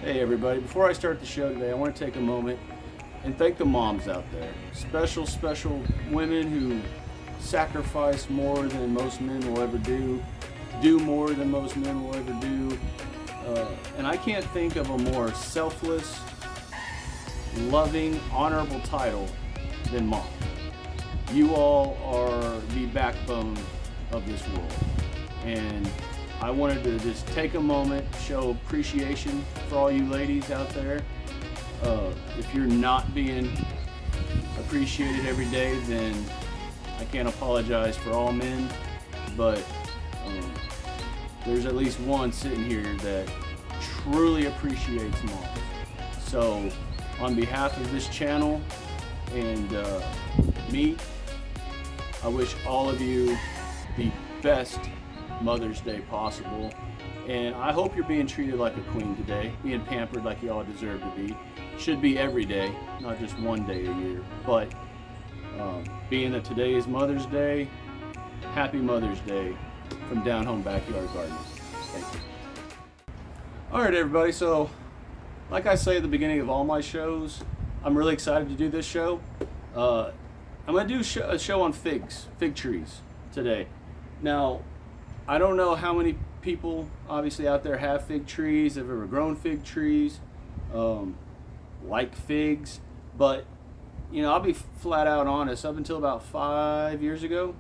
Hey everybody, before I start the show today, I want to take a moment and thank the moms out there. Special women who sacrifice more than most men will ever do more than most men will ever do. And I can't think of a more selfless, loving, honorable title than mom. You all are the backbone of this world. And I wanted to just take a moment, show appreciation for all you ladies out there. If you're not being appreciated every day, then I can't apologize for all men, but there's at least one sitting here that truly appreciates moms. So on behalf of this channel and me, I wish all of you the best Mother's Day possible, and I hope you're being treated like a queen today, being pampered like you all deserve to be. Should be every day, not just one day a year. But being that today is Mother's Day, happy Mother's Day from Down Home Backyard Gardening. Thank you. All right, everybody. So, like I say at the beginning of all my shows, I'm really excited to do this show. I'm going to do a show on fig trees today. Now, I don't know how many people obviously out there have fig trees, have ever grown fig trees, like figs, but you know, I'll be flat out honest, up until about 5 years ago,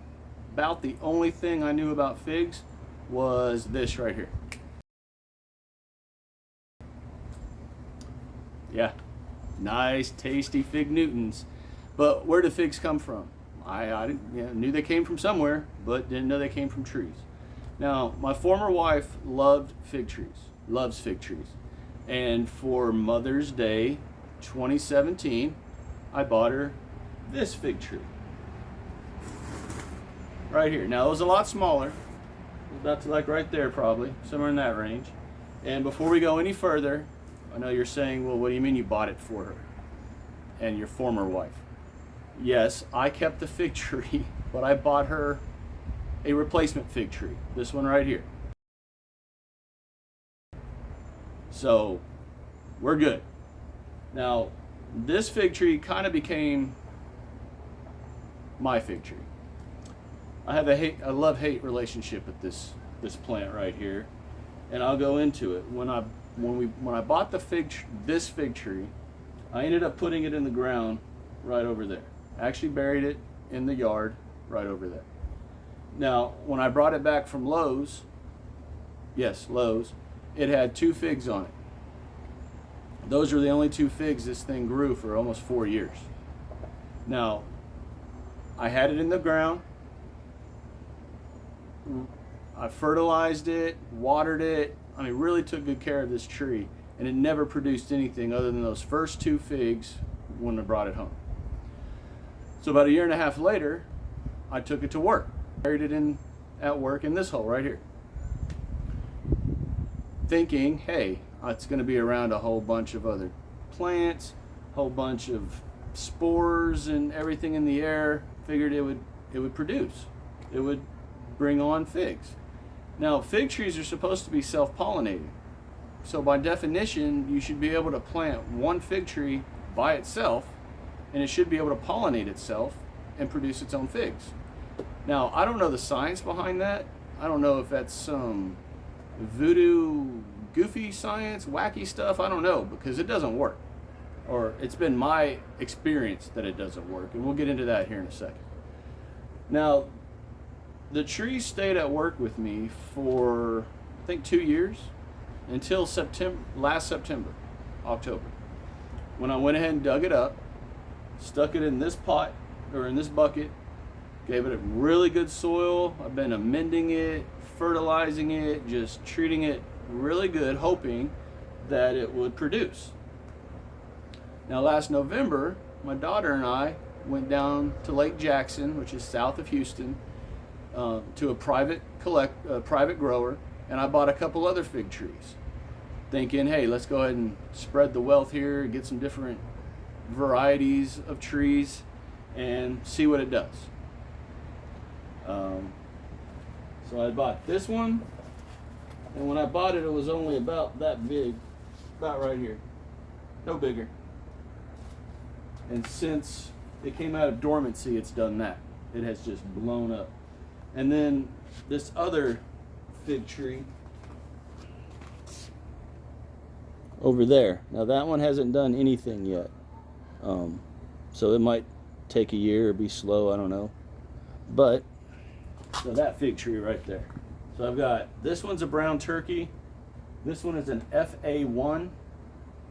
about the only thing I knew about figs was this right here. Yeah, nice tasty fig Newtons. But where do figs come from? I knew they came from somewhere, but didn't know they came from trees. Now, my former wife loves fig trees. And for Mother's Day 2017, I bought her this fig tree. Right here. Now, it was a lot smaller. It was about to like right there probably, somewhere in that range. And before we go any further, I know you're saying, well, what do you mean you bought it for her and your former wife? Yes, I kept the fig tree, but I bought her a replacement fig tree, this one right here. So we're good. Now, this fig tree kind of became my fig tree. I have a love-hate relationship with this plant right here, and I'll go into it. When I bought this fig tree, I ended up putting it in the ground right over there. I actually buried it in the yard right over there. Now, when I brought it back from Lowe's, yes, Lowe's, it had 2 figs on it. Those are the only 2 figs this thing grew for almost 4 years. Now, I had it in the ground. I fertilized it, watered it. I mean, really took good care of this tree, and it never produced anything other than those first 2 figs when I brought it home. So about 1.5 years later, I took it to work. Buried it at work in this hole right here. Thinking, hey, it's going to be around a whole bunch of other plants, a whole bunch of spores and everything in the air. Figured it would produce. It would bring on figs. Now, fig trees are supposed to be self-pollinating. So by definition, you should be able to plant one fig tree by itself, and it should be able to pollinate itself and produce its own figs. Now, I don't know the science behind that. I don't know if that's some voodoo, goofy science, wacky stuff. I don't know, because it doesn't work. Or it's been my experience that it doesn't work, and we'll get into that here in a second. Now, the tree stayed at work with me for, I think, 2 years, until last October, when I went ahead and dug it up, stuck it in this pot, or in this bucket, gave it a really good soil. I've been amending it, fertilizing it, just treating it really good, hoping that it would produce. Now, last November, my daughter and I went down to Lake Jackson, which is south of Houston, to a private grower, and I bought a couple other fig trees, thinking, hey, let's go ahead and spread the wealth here, get some different varieties of trees, and see what it does. So I bought this one, and when I bought it, it was only about that big. about right here, no bigger. And since it came out of dormancy, it's done that. It has just blown up. And then this other fig tree over there. Now that one hasn't done anything yet. So it might take a year or be slow, I don't know. But, so that fig tree right there. So I've got, this one's a brown turkey. This one is an FA1.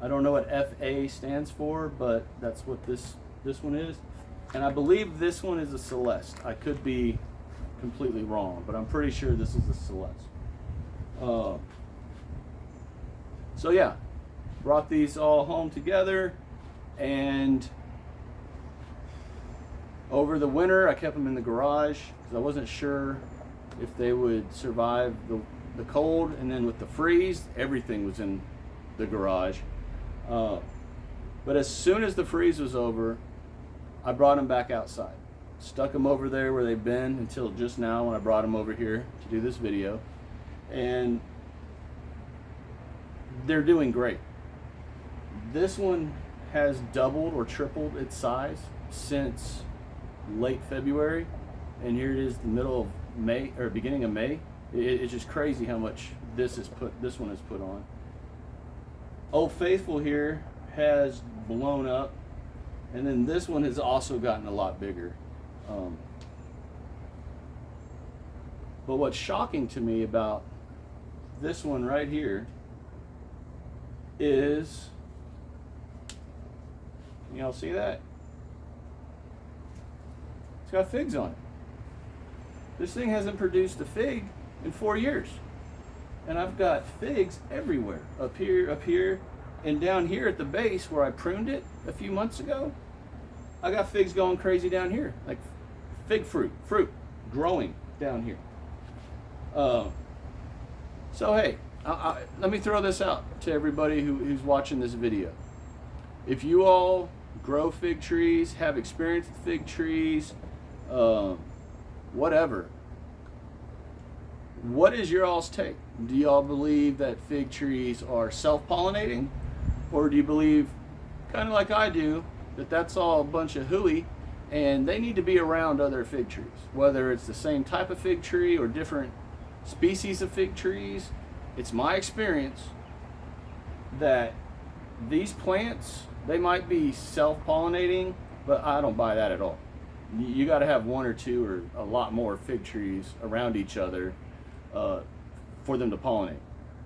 I don't know what FA stands for, but that's what this one is. And I believe this one is a Celeste. I could be completely wrong, but I'm pretty sure this is a Celeste. So yeah, brought these all home together, and over the winter I kept them in the garage because I wasn't sure if they would survive the cold, and then with the freeze, everything was in the garage. But as soon as the freeze was over, I brought them back outside. Stuck them over there where they've been until just now when I brought them over here to do this video. And they're doing great. This one has doubled or tripled its size since late February. And here it is the middle of May, or beginning of May. It's just crazy how much this one is put on. Old Faithful here has blown up, and then this one has also gotten a lot bigger. But what's shocking to me about this one right here is, y'all see that? It's got figs on it. This thing hasn't produced a fig in 4 years. And I've got figs everywhere, up here, and down here at the base where I pruned it a few months ago. I got figs going crazy down here, like fig fruit growing down here. So hey, let me throw this out to everybody who's watching this video. If you all grow fig trees, have experience with fig trees, whatever, what is your all's take? Do y'all believe that fig trees are self-pollinating? Or do you believe, kind of like I do, that that's all a bunch of hooey and they need to be around other fig trees? Whether it's the same type of fig tree or different species of fig trees, it's my experience that these plants, they might be self-pollinating, but I don't buy that at all. You got to have one or two or a lot more fig trees around each other for them to pollinate.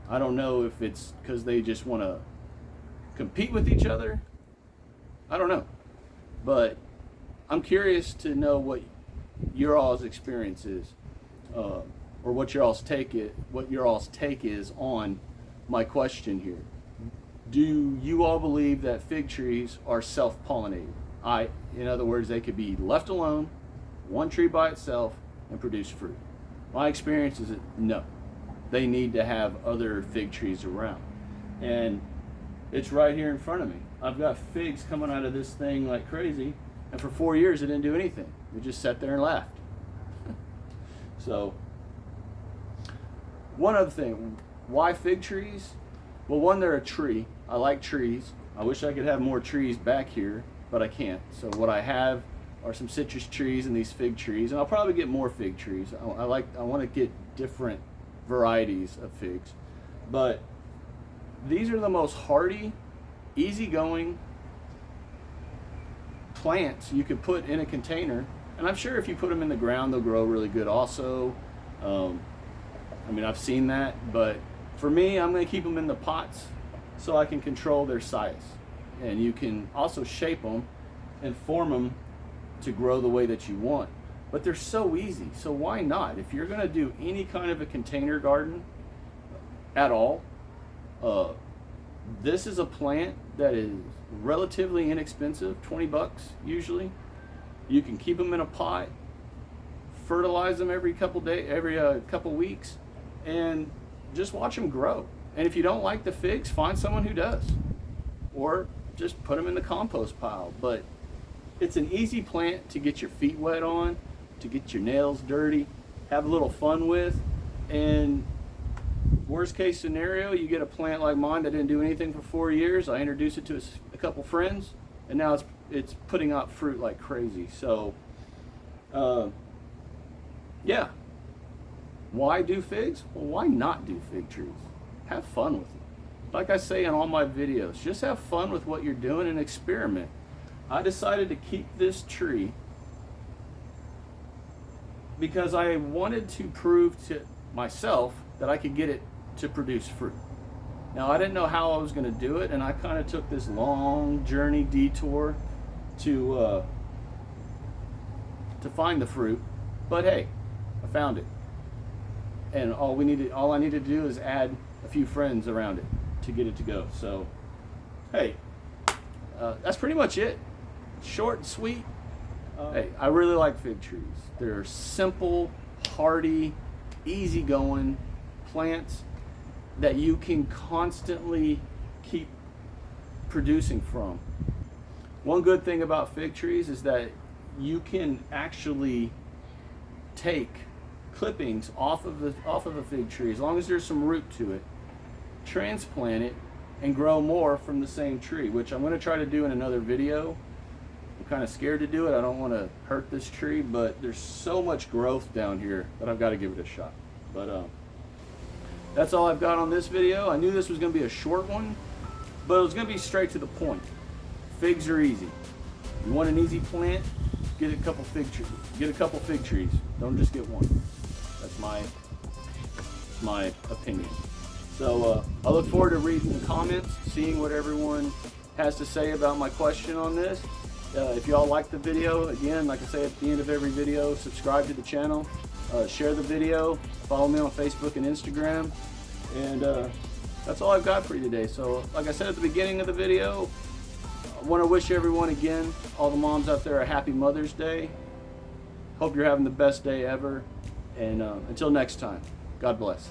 I don't know if it's because they just want to compete with each other. I don't know, but I'm curious to know what your all's experience is, or what your all's take is on my question here. Do you all believe that fig trees are self-pollinating? In other words, they could be left alone, one tree by itself, and produce fruit. My experience is that no, they need to have other fig trees around. And it's right here in front of me. I've got figs coming out of this thing like crazy, and for 4 years it didn't do anything. We just sat there and laughed. So, one other thing, why fig trees? Well, one, they're a tree. I like trees. I wish I could have more trees back here, but I can't. So what I have are some citrus trees and these fig trees, and I'll probably get more fig trees. I want to get different varieties of figs, but these are the most hardy, easygoing plants you could put in a container, and I'm sure if you put them in the ground they'll grow really good also. I mean, I've seen that, but for me, I'm going to keep them in the pots so I can control their size, and you can also shape them and form them to grow the way that you want. But they're so easy, so why not? If you're going to do any kind of a container garden at all, this is a plant that is relatively inexpensive, 20 bucks usually. You can keep them in a pot, fertilize them every couple weeks, and just watch them grow. And if you don't like the figs, find someone who does, or just put them in the compost pile. But it's an easy plant to get your feet wet on, to get your nails dirty, have a little fun with, and Worst case scenario, you get a plant like mine that didn't do anything for 4 years. I introduced it to a couple friends, and now it's putting out fruit like crazy. So, yeah. Why do figs? Well, why not do fig trees? Have fun with it. Like I say in all my videos, just have fun with what you're doing and experiment. I decided to keep this tree because I wanted to prove to myself that I could get it to produce fruit. Now, I didn't know how I was going to do it, and I kind of took this long journey detour to find the fruit. But hey, I found it, and all I needed to do is add a few friends around it to get it to go. So, hey, that's pretty much it. Short and sweet. Hey, I really like fig trees. They're simple, hardy, easygoing plants that you can constantly keep producing from. One good thing about fig trees is that you can actually take clippings off of a fig tree, as long as there's some root to it, transplant it, and grow more from the same tree, which I'm going to try to do in another video. I'm kind of scared to do it. I don't want to hurt this tree, but there's so much growth down here that I've got to give it a shot. But that's all I've got on this video. I knew this was going to be a short one, but it was going to be straight to the point. Figs are easy. You want an easy plant? Get a couple fig trees. Get a couple fig trees. Don't just get one. That's my opinion. So I look forward to reading the comments, seeing what everyone has to say about my question on this. If y'all like the video, again, like I say at the end of every video, subscribe to the channel, share the video, follow me on Facebook and Instagram, and that's all I've got for you today. So like I said at the beginning of the video, I want to wish everyone again, all the moms out there, a happy Mother's Day. Hope you're having the best day ever, and until next time, God bless.